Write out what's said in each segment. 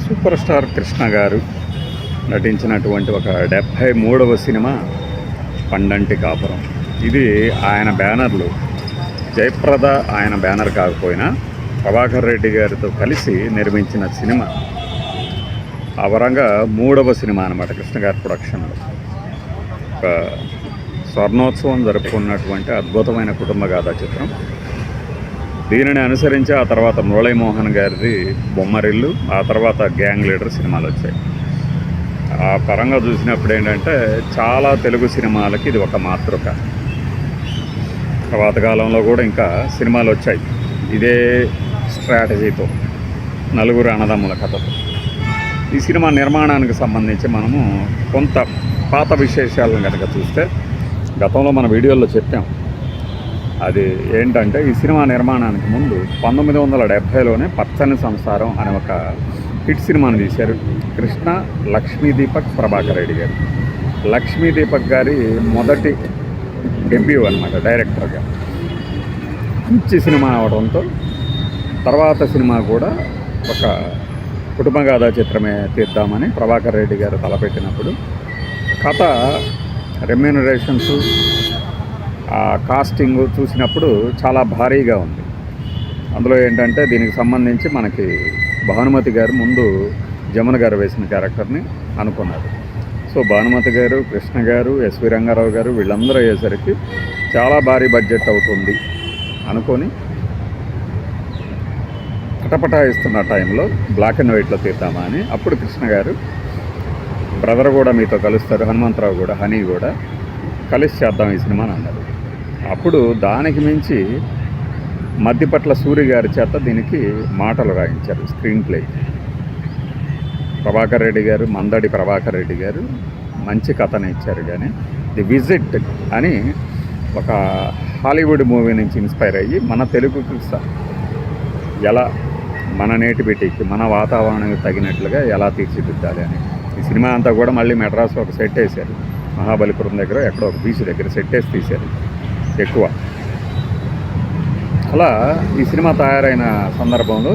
Super star Krishna గారు నటించినటువంటి ఒక 73వ సినిమా పండంటి కాపురం. ఇది ఆయన బ్యానర్లు. జయప్రద ఆయన బ్యానర్ కాకపోయినా ప్రభాకర్ రెడ్డి గారితో కలిసి నిర్మించిన సినిమా. ఆ వరంగా 3వ సినిమా అన్నమాట కృష్ణ గారి ప్రొడక్షన్లో. ఒక స్వర్ణోత్సవం జరుపుకున్నటువంటి అద్భుతమైన కుటుంబ గాథా చిత్రం. దీనిని అనుసరించి ఆ తర్వాత మురళీమోహన్ గారిది బొమ్మరిల్లు, ఆ తర్వాత గ్యాంగ్ లీడర్ సినిమాలు వచ్చాయి. ఆ పరంగా చూసినప్పుడు ఏంటంటే చాలా తెలుగు సినిమాలకి ఇది ఒక మాతృక. తర్వాత కాలంలో కూడా ఇంకా సినిమాలు వచ్చాయి ఇదే స్ట్రాటజీతో, నలుగురు అన్నదమ్ముల కథతో. ఈ సినిమా నిర్మాణానికి సంబంధించి మనము కొంత పాత విశేషాలను కనుక చూస్తే, గతంలో మన వీడియోలో చెప్పాం. అది ఏంటంటే ఈ సినిమా నిర్మాణానికి ముందు 1970లోనే పచ్చని సంసారం అనే ఒక హిట్ సినిమాని తీశారు కృష్ణ, లక్ష్మీ దీపక్, ప్రభాకర్ రెడ్డి గారు. లక్ష్మీ దీపక్ గారి మొదటి డెబ్యూ అనమాట డైరెక్టర్గా. మంచి సినిమా అవడంతో తర్వాత సినిమా కూడా ఒక కుటుంబ గాథా చిత్రమే తీద్దామని ప్రభాకర్ రెడ్డి గారు తలపెట్టినప్పుడు కథ, రెమ్యూనరేషన్స్, కాస్టింగ్ చూసినప్పుడు చాలా భారీగా ఉంది. అందులో ఏంటంటే దీనికి సంబంధించి మనకి భానుమతి గారు ముందు జమున గారు వేసిన క్యారెక్టర్ని అనుకున్నారు. సో భానుమతి గారు, కృష్ణ గారు, ఎస్వి రంగారావు గారు వీళ్ళందరూ అయ్యేసరికి చాలా భారీ బడ్జెట్ అవుతుంది అనుకొని పటపటాయిస్తున్న టైంలో బ్లాక్ అండ్ వైట్లో తీద్దామా అని అప్పుడు కృష్ణ గారు బ్రదర్ కూడా మీతో కలుస్తారు, హనుమంతరావు కూడా, హనీ కూడా కలిసి చేద్దాం ఈ సినిమాని అన్నారు. అప్పుడు దానికి మించి మద్దిపట్ల సూరి గారి చేత దీనికి మాటలు రాయించారు, స్క్రీన్ ప్లే. ప్రభాకర్ రెడ్డి గారు, మందడి ప్రభాకర్ రెడ్డి గారు మంచి కథను ఇచ్చారు. కానీ ది విజిట్ అని ఒక హాలీవుడ్ మూవీ నుంచి ఇన్స్పైర్ అయ్యి మన తెలుగుకి ఎలా, మన నేటివిటీకి, మన వాతావరణానికి తగినట్లుగా ఎలా తీర్చిదిద్దాలి అని ఈ సినిమా అంతా కూడా మళ్ళీ మెడ్రాస్లో ఒక సెట్ వేశారు. మహాబలిపురం దగ్గర ఎక్కడో ఒక బీచ్ దగ్గర సెట్ వేసి తీశారు ఎక్కువ. అలా ఈ సినిమా తయారైన సందర్భంలో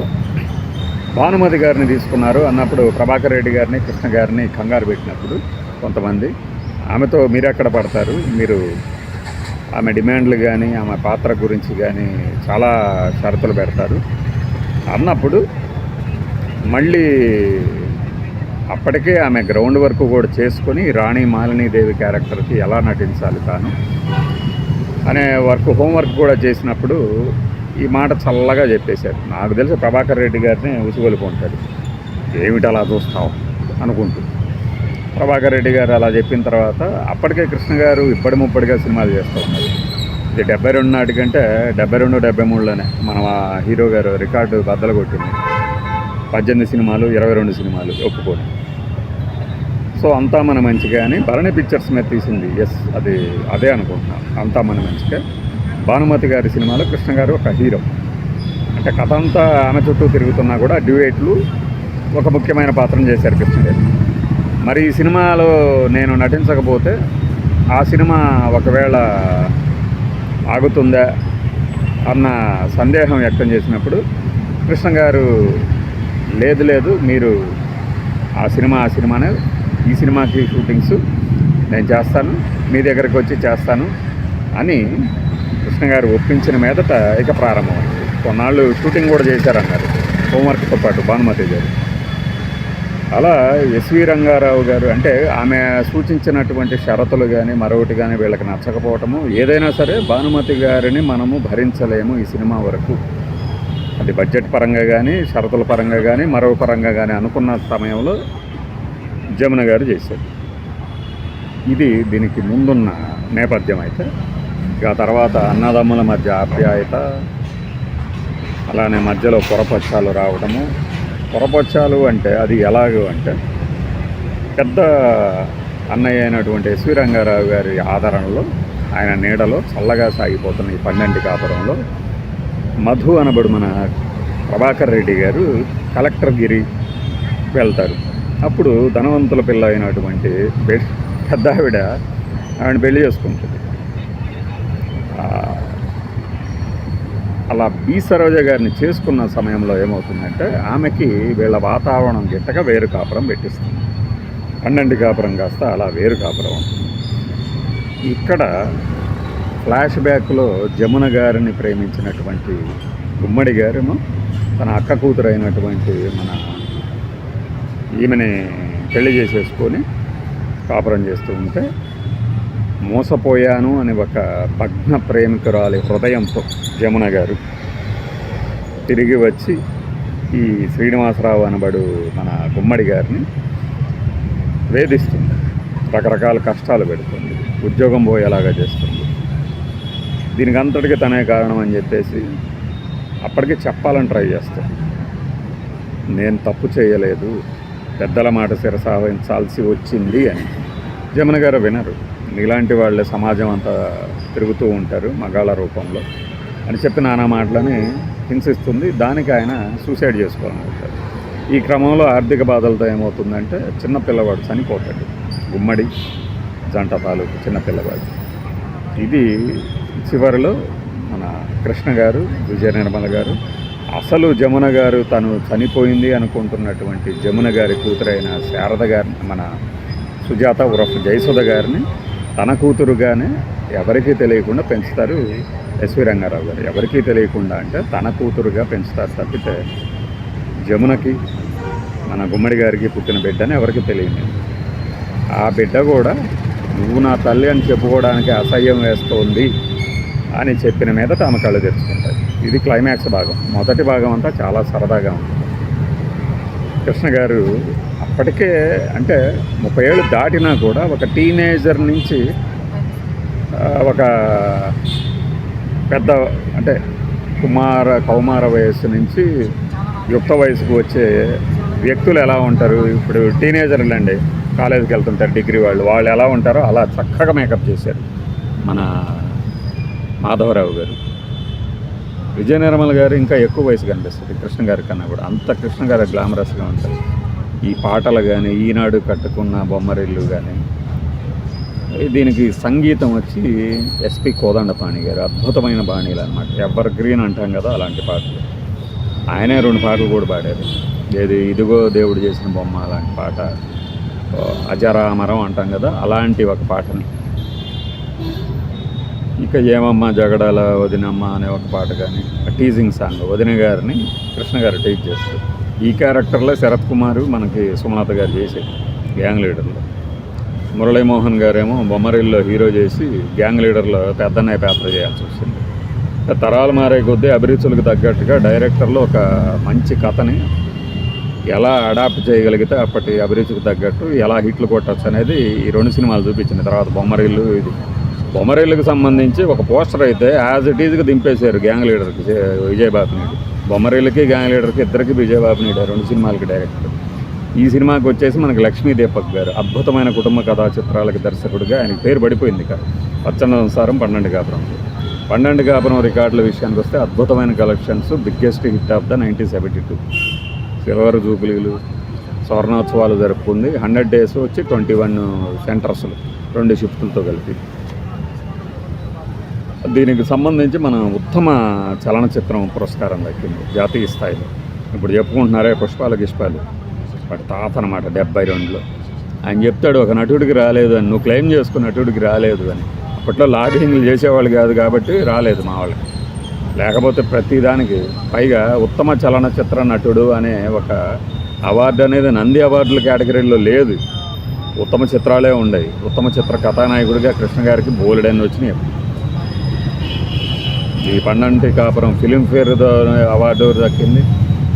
భానుమతి గారిని తీసుకున్నారు అన్నప్పుడు ప్రభాకర్ రెడ్డి గారిని, కృష్ణ గారిని కంగారు పెట్టినప్పుడు కొంతమంది ఆమెతో మీరు ఎక్కడ పడతారు, మీరు ఆమె డిమాండ్లు కానీ ఆమె పాత్ర గురించి కానీ చాలా షరతులు పెడతారు అన్నప్పుడు మళ్ళీ అప్పటికే ఆమె గ్రౌండ్ వర్క్ కూడా చేసుకొని రాణి మాలినీదేవి క్యారెక్టర్కి ఎలా నటించాలి తాను అనే హోంవర్క్ కూడా చేసినప్పుడు ఈ మాట చల్లగా చెప్పేశారు. నాకు తెలిసి ప్రభాకర్ రెడ్డి గారిని ఉసుగొలుపుంటాడు, ఏమిటి అలా చూస్తావు అనుకుంటూ. ప్రభాకర్ రెడ్డి గారు అలా చెప్పిన తర్వాత అప్పటికే కృష్ణ గారు ముప్పటిగా సినిమాలు చేస్తూ ఉన్నారు. ఇది 72 నాటికంటే 72, 73లోనే మన హీరో గారు రికార్డు బద్దలు కొట్టింది. 18 సినిమాలు, 22 సినిమాలు ఒప్పుకొని. సో అంతా మన మంచిగా అని భరణి పిక్చర్స్ మీద తీసింది. అదే అనుకుంటున్నాను, అంతా మన మంచిగా. భానుమతి గారి సినిమాలో కృష్ణ గారు ఒక హీరో, అంటే కథ అంతా ఆమె చుట్టూ తిరుగుతున్నా కూడా డ్యూయేట్లు ఒక ముఖ్యమైన పాత్రను చేశారు కృష్ణ గారు. మరి ఈ సినిమాలో నేను నటించకపోతే ఆ సినిమా ఒకవేళ ఆగుతుందా అన్న సందేహం వ్యక్తం చేసినప్పుడు కృష్ణ గారు లేదు మీరు ఆ సినిమానే, ఈ సినిమాకి షూటింగ్స్ నేను చేస్తాను, మీ దగ్గరికి వచ్చి చేస్తాను అని కృష్ణ గారు ఒప్పించిన మీదట ఇక ప్రారంభమైంది. కొన్నాళ్ళు షూటింగ్ కూడా చేశారన్నారు హోంవర్క్తో పాటు భానుమతి గారు. అలా ఎస్వి రంగారావు గారు, అంటే ఆమె సూచించినటువంటి షరతులు కానీ మరొకటి కానీ వీళ్ళకి నచ్చకపోవటము, ఏదైనా సరే భానుమతి గారిని మనము భరించలేము ఈ సినిమా వరకు, అది బడ్జెట్ పరంగా కానీ షరతుల పరంగా కానీ మరో పరంగా కానీ అనుకున్న సమయంలో జమున గారు చేశారు. ఇది దీనికి ముందున్న నేపథ్యం. అయితే ఇక తర్వాత అన్నదమ్ముల మధ్య ఆప్యాయత, అలానే మధ్యలో పొరపక్షాలు రావడము. పొరపక్షాలు అంటే అది ఎలాగో అంటే పెద్ద అన్నయ్య అయినటువంటి ఎస్వి రంగారావు గారి ఆదరణలో, ఆయన నీడలో చల్లగా సాగిపోతున్న ఈ పండంటి కాపురంలో మధు అనబడు మన ప్రభాకర్ రెడ్డి గారు కలెక్టర్ గిరి వెళ్తారు. అప్పుడు ధనవంతుల పిల్ల అయినటువంటి పెద్ద ఆవిడ పెళ్లి చేసుకుంటుంది. అలా బి సరోజ గారిని చేసుకున్న సమయంలో ఏమవుతుందంటే ఆమెకి వీళ్ళ వాతావరణం గిట్టక వేరు కాపురం పెట్టిస్తుంది. పన్నెండు కాపురం కాస్త అలా వేరు కాపురం అవుతుంది. ఇక్కడ ఫ్లాష్ బ్యాక్లో జమున గారిని ప్రేమించినటువంటి గుమ్మడి గారేమో తన అక్క కూతురు అయినటువంటి మన ఈమెని పెళ్లి చేసేసుకొని కాపురం చేస్తూ ఉంటే మోసపోయాను అని ఒక భగ్న ప్రేమికురాలి హృదయంతో జమున గారు తిరిగి వచ్చి ఈ శ్రీనివాసరావు అనబడు మన గుమ్మడి గారిని వేధిస్తుంది, రకరకాల కష్టాలు పెడుతుంది, ఉద్యోగం పోయేలాగా చేస్తుంది. దీనికి అంతటికీ తనే కారణం అని చెప్పేసి అప్పటికి చెప్పాలని ట్రై చేస్తాను. నేను తప్పు చేయలేదు, పెద్దల మాట శిరసావహించాల్సి వచ్చింది అని. జమున గారు వినరు. ఇలాంటి వాళ్ళే సమాజం అంతా తిరుగుతూ ఉంటారు మగాళ్ళ రూపంలో అని చెప్పి నానా మాటలని హింసిస్తుంది. దానికి ఆయన సూసైడ్ చేసుకోవాలనుకుంటారు. ఈ క్రమంలో ఆర్థిక బాధలతో ఏమవుతుందంటే చిన్న పిల్లవాడు చనిపోతాడు. గుమ్మడి జంట తాలూకు చిన్న పిల్లవాడు. ఇది చివరిలో మన కృష్ణ గారు, విజయ నిర్మల గారు అసలు జమున గారు తను చనిపోయింది అనుకుంటున్నటువంటి జమున గారి కూతురైన శారద గారిని, మన సుజాత ఉరఫ్ జయసుధ గారిని తన కూతురుగానే ఎవరికీ తెలియకుండా పెంచుతారు ఎస్వి రంగారావు గారు. ఎవరికీ తెలియకుండా అంటే తన కూతురుగా పెంచుతారు తప్పితే జమునకి మన గుమ్మడి గారికి పుట్టిన బిడ్డని ఎవరికి తెలియదు. ఆ బిడ్డ కూడా నువ్వు నా తల్లి అని చెప్పుకోవడానికి అసహ్యం వేస్తోంది అని చెప్పిన మీద ఆమె కళ్ళు తెరుచుకుంటాయి. ఇది క్లైమాక్స్ భాగం. మొదటి భాగం అంతా చాలా సరదాగా ఉంటుంది. కృష్ణ గారు అప్పటికే అంటే 30 ఏళ్ళు దాటినా కూడా ఒక టీనేజర్ నుంచి ఒక పెద్ద అంటే కౌమార వయస్సు నుంచి యుక్త వయసుకు వచ్చే వ్యక్తులు ఎలా ఉంటారు, ఇప్పుడు టీనేజర్లు అండి, కాలేజీకి వెళ్తుంటారు డిగ్రీ వాళ్ళు ఎలా ఉంటారో అలా చక్కగా మేకప్ చేశారు మన మాధవరావు గారు. విజయ నిర్మల గారు ఇంకా ఎక్కువ వయసు కనిపిస్తుంది కృష్ణ గారి కన్నా కూడా. అంత కృష్ణ గారు గ్లామరస్గా ఉంటారు. ఈ పాటలు కానీ, ఈనాడు కట్టుకున్న బొమ్మరిల్లు కానీ. దీనికి సంగీతం వచ్చి ఎస్పి కోదండపాణి గారు. అద్భుతమైన బాణీలు అనమాట. ఎవర్ గ్రీన్ అంటాం కదా, అలాంటి పాటలు. ఆయనే 2 పాటలు కూడా పాడారు. ఏది ఇదిగో దేవుడు చేసిన బొమ్మ అలాంటి పాట, అజరామరం అంటాం కదా, అలాంటి ఒక పాటని. ఇక ఏమమ్మ జగడాల వదినమ్మ అనే ఒక పాట కానీ, టీజింగ్ సాంగ్ వదిన గారిని కృష్ణ గారు టీజ్ చేస్తారు. ఈ క్యారెక్టర్లో శరత్ కుమార్ మనకి సుమలత గారు చేసేది గ్యాంగ్ లీడర్లో. మురళీమోహన్ గారేమో బొమ్మరిల్లో హీరో చేసి గ్యాంగ్ లీడర్లో పెద్దన్నయ్య పాత్ర చేయాల్సి వచ్చింది. తరాలు మారే కొద్దీ అభిరుచులకు తగ్గట్టుగా డైరెక్టర్లో ఒక మంచి కథని ఎలా అడాప్ట్ చేయగలిగితే అప్పటి అభిరుచికి తగ్గట్టు ఎలా హిట్లు కొట్టచ్చు అనేది ఈ 2 సినిమాలు చూపించింది. తర్వాత బొమ్మరిల్లు, ఇది బొమ్మరిల్లుకి సంబంధించి ఒక పోస్టర్ అయితే యాజ్ ఇట్ ఈజ్గా దింపేశారు గ్యాంగ్ లీడర్కి విజయబాబు నాయుడు. బొమ్మరిల్లుకి గ్యాంగ్ లీడర్కి ఇద్దరికి విజయబాబు నాయుడు 2 సినిమాలకి డైరెక్టర్. ఈ సినిమాకి వచ్చేసి మనకి లక్ష్మీ దీపక్ గారు, అద్భుతమైన కుటుంబ కథా చిత్రాలకి దర్శకుడిగా ఆయనకి పేరు పడిపోయింది. పచ్చన్న సంసారం, 12 కాపురం. 12 కాపురం రికార్డుల విషయానికి వస్తే అద్భుతమైన collections, biggest hit of the 1972. Silver జూబ్లీలు, స్వర్ణోత్సవాలు జరుపుకుంది. 100 days వచ్చి 21 సెంటర్స్లు 2 షిఫ్టులతో కలిపి. దీనికి సంబంధించి మన ఉత్తమ చలనచిత్రం పురస్కారం దక్కింది జాతీయ స్థాయిలో. ఇప్పుడు చెప్పుకుంటున్నారే పుష్పాలు వాటి తాత అనమాట 72లో. ఆయన చెప్తాడు ఒక నటుడికి రాలేదు అని. నువ్వు క్లెయిమ్ చేసుకున్న నటుడికి రాలేదు అని. అప్పట్లో లాబింగ్లు చేసేవాళ్ళు కాదు కాబట్టి రాలేదు మా వాళ్ళకి. లేకపోతే ప్రతిదానికి పైగా ఉత్తమ చలనచిత్ర నటుడు అనే ఒక అవార్డు అనేది నంది అవార్డుల కేటగిరీలో లేదు. ఉత్తమ చిత్రాలే ఉండేవి. ఉత్తమ చిత్ర కథానాయకుడిగా కృష్ణ గారికి బోలెడన్ని వచ్చినాయి. ఈ 12 కాపురం ఫిలింఫేర్ అవార్డు దక్కింది.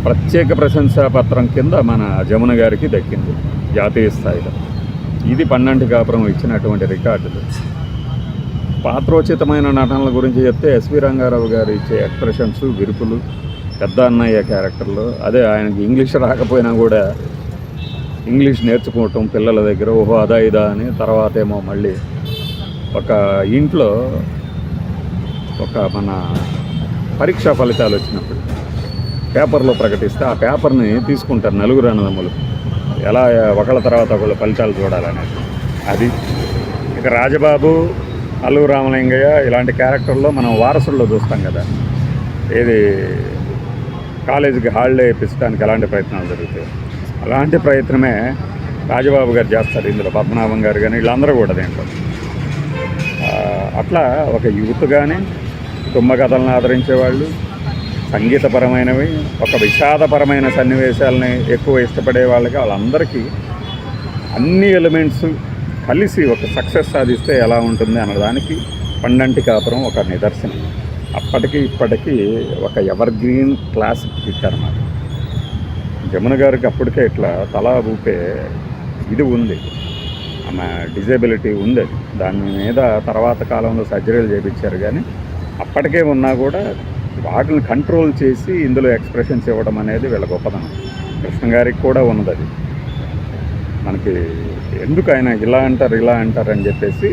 ప్రత్యేక ప్రశంసా పత్రం కింద మన జమున గారికి దక్కింది జాతీయ స్థాయిలో. ఇది 12 కాపురం ఇచ్చినటువంటి రికార్డులు. పాత్రోచితమైన నటనల గురించి చెప్తే ఎస్వి రంగారావు గారు ఇచ్చే ఎక్స్ప్రెషన్స్, విరుపులు, పెద్ద అన్నయ్య క్యారెక్టర్లో, అదే ఆయనకి ఇంగ్లీష్ రాకపోయినా కూడా ఇంగ్లీష్ నేర్చుకోవటం పిల్లల దగ్గర, ఓహో అదా ఇదా అని. తర్వాత ఏమో మళ్ళీ ఒక ఇంట్లో ఒక మన పరీక్షా ఫలితాలు వచ్చినప్పుడు పేపర్లో ప్రకటిస్తే ఆ పేపర్ని తీసుకుంటారు నలుగురు అన్నదమ్ములు, ఎలా ఒకళ్ళ తర్వాత ఒకళ్ళు ఫలితాలు చూడాలనేది. అది ఇక రాజబాబు, అల్లు రామలింగయ్య ఇలాంటి క్యారెక్టర్లో మనం వారసుల్లో చూస్తాం కదా. ఏది కాలేజీకి హాలిడే ఇప్పించడానికి ఎలాంటి ప్రయత్నాలు జరుగుతాయి, అలాంటి ప్రయత్నమే రాజబాబు గారు చేస్తారు ఇందులో. పద్మనాభం గారు కానీ వీళ్ళందరూ కూడా దీంట్లో అట్లా ఒక యూత్ కానీ కుటుంబ కథలను ఆదరించేవాళ్ళు, సంగీతపరమైనవి, ఒక విషాదపరమైన సన్నివేశాలని ఎక్కువ ఇష్టపడే వాళ్ళందరికీ అన్ని ఎలిమెంట్స్ కలిసి ఒక సక్సెస్ సాధిస్తే ఎలా ఉంటుంది అన్నదానికి పండంటి కాపురం ఒక నిదర్శనం. అప్పటికి ఇప్పటికీ ఒక ఎవర్ గ్రీన్ క్లాసిక్ హిట్ అన్నమాట. జమున గారికి అప్పటికే ఇట్లా తలా ఊపే ఇది ఉంది, ఆమె డిజేబిలిటీ ఉంది. దాని మీద తర్వాత కాలంలో సర్జరీలు చేయించారు, కానీ అప్పటికే ఉన్నా కూడా వాటిని కంట్రోల్ చేసి ఇందులో ఎక్స్ప్రెషన్స్ ఇవ్వడం అనేది వీళ్ళ గొప్పతనం. కృష్ణ గారికి కూడా ఉన్నది అది. మనకి ఎందుకు ఆయన ఇలా అంటారు అని చెప్పేసి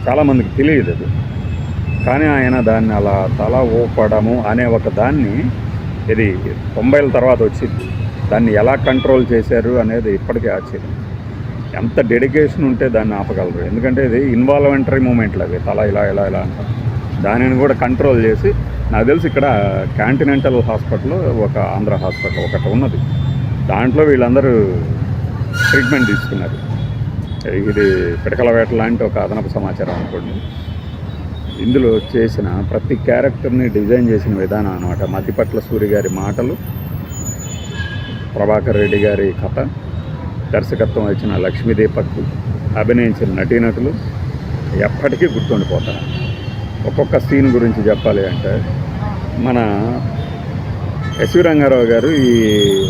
చాలామందికి తెలియదు అది. కానీ ఆయన దాన్ని అలా తల ఊపడము అనే ఒక దాన్ని ఇది 90ల తర్వాత వచ్చింది. దాన్ని ఎలా కంట్రోల్ చేశారు అనేది ఇప్పటికీ ఆశ్చర్యం. ఎంత డెడికేషన్ ఉంటే దాన్ని ఆపగలరు. ఎందుకంటే ఇది ఇన్వాల్వెంటరీ మూమెంట్లు అవి, తల ఇలా అంటారు. దానిని కూడా కంట్రోల్ చేసి, నాకు తెలిసి ఇక్కడ కాంటినెంటల్ హాస్పిటల్, ఒక ఆంధ్ర హాస్పిటల్ ఒకటి ఉన్నది, దాంట్లో వీళ్ళందరూ ట్రీట్మెంట్ తీసుకున్నారు. ఇది పిడకల వేట లాంటి ఒక అదనపు సమాచారం అనుకోండి. ఇందులో చేసిన ప్రతి క్యారెక్టర్ని డిజైన్ చేసిన విధానం అన్నమాట. మద్దిపట్ల సూరి గారి మాటలు, ప్రభాకర్ రెడ్డి గారి కథ, దర్శకత్వం వచ్చిన లక్ష్మీ దీపక్, అభినయించిన నటీనటులు ఎప్పటికీ గుర్తుండిపోతారు. ఒక్కొక్క సీన్ గురించి చెప్పాలి అంటే, మన ఎస్వి రంగారావు గారు ఈ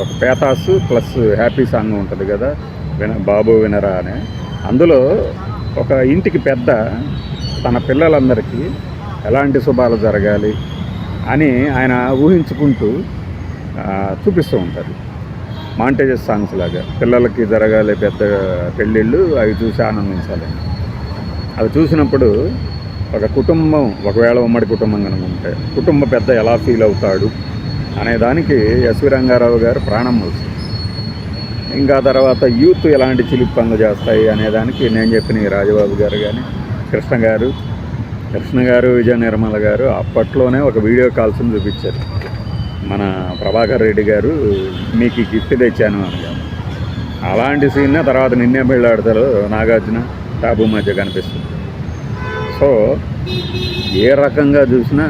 ఒక పేతాసు ప్లస్ హ్యాపీ సాంగ్ ఉంటుంది కదా, బాబు వినరా అనే, అందులో ఒక ఇంటికి పెద్ద తన పిల్లలందరికీ ఎలాంటి శుభాలు జరగాలి అని ఆయన ఊహించుకుంటూ చూపిస్తూ ఉంటారు. మాంటేజెస్ సాంగ్స్ లాగా పిల్లలకి జరగాలి పెద్ద పెళ్ళిళ్ళు, అవి చూసి ఆనందించాలి. అవి చూసినప్పుడు ఒక కుటుంబం, ఒకవేళ ఉమ్మడి కుటుంబం కనుక ఉంటే కుటుంబ పెద్ద ఎలా ఫీల్ అవుతాడు అనే దానికి ఎస్వి రంగారావు గారు ప్రాణం మోసి, ఇంకా తర్వాత యూత్ ఎలాంటి చిలిపి పనులు చేస్తాయి అనేదానికి నేను చెప్పిన రాజబాబు గారు కానీ కృష్ణ గారు విజయ నిర్మల గారు అప్పట్లోనే ఒక వీడియో కాల్స్ని చూపించారు. మన ప్రభాకర్ రెడ్డి గారు మీకు ఈ గిఫ్ట్ తెచ్చాను అని. అలాంటి సీన్నే తర్వాత నిన్నే పెళ్ళాడతారు నాగార్జున టాబు మధ్య కనిపిస్తుంది. సో ఏ రకంగా చూసినా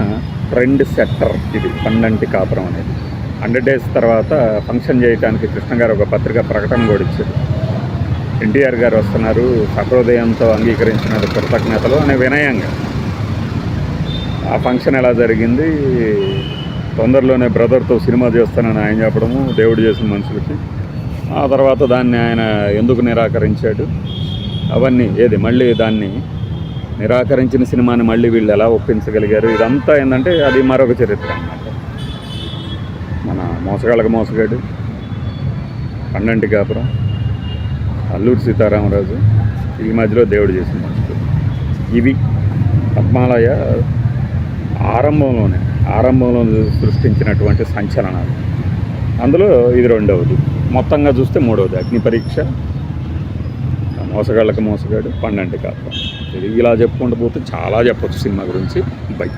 ట్రెండ్ సెట్టర్ ఇది పండంటి కాపురం అనేది. 100 days తర్వాత ఫంక్షన్ చేయడానికి కృష్ణ గారు ఒక పత్రికా ప్రకటన కూడా ఇచ్చారు. ఎన్టీఆర్ గారు వస్తున్నారు, సహృదయంతో అంగీకరించిన కృతజ్ఞతలు అనే వినయంగా. ఆ ఫంక్షన్ ఎలా జరిగింది, తొందరలోనే బ్రదర్తో సినిమా చేస్తానని ఆయన చెప్పడము, దేవుడు చేసిన మనుషులకి. ఆ తర్వాత దాన్ని ఆయన ఎందుకు నిరాకరించాడు, అవన్నీ మళ్ళీ దాన్ని నిరాకరించిన సినిమాని మళ్ళీ వీళ్ళు ఎలా ఒప్పించగలిగారు, ఇదంతా ఏంటంటే అది మరొక చరిత్ర అన్నమాట. మన మోసగాళ్ళకి మోసగాడు, పండంటి కాపురం, అల్లూరి సీతారామరాజు, ఈ మధ్యలో దేవుడు చేసిన మనుషులు, ఇవి పద్మాలయ ఆరంభంలో సృష్టించినటువంటి సంచలనాలు. అందులో ఇది 2వది, మొత్తంగా చూస్తే 3వది అగ్ని పరీక్ష, మోసగాళ్ళకి మోసగాడు, పండంటి కాపురం. ఇది ఇలా చెప్పుకుంటూ పోతే చాలా చెప్పొచ్చు సినిమా గురించి. బై.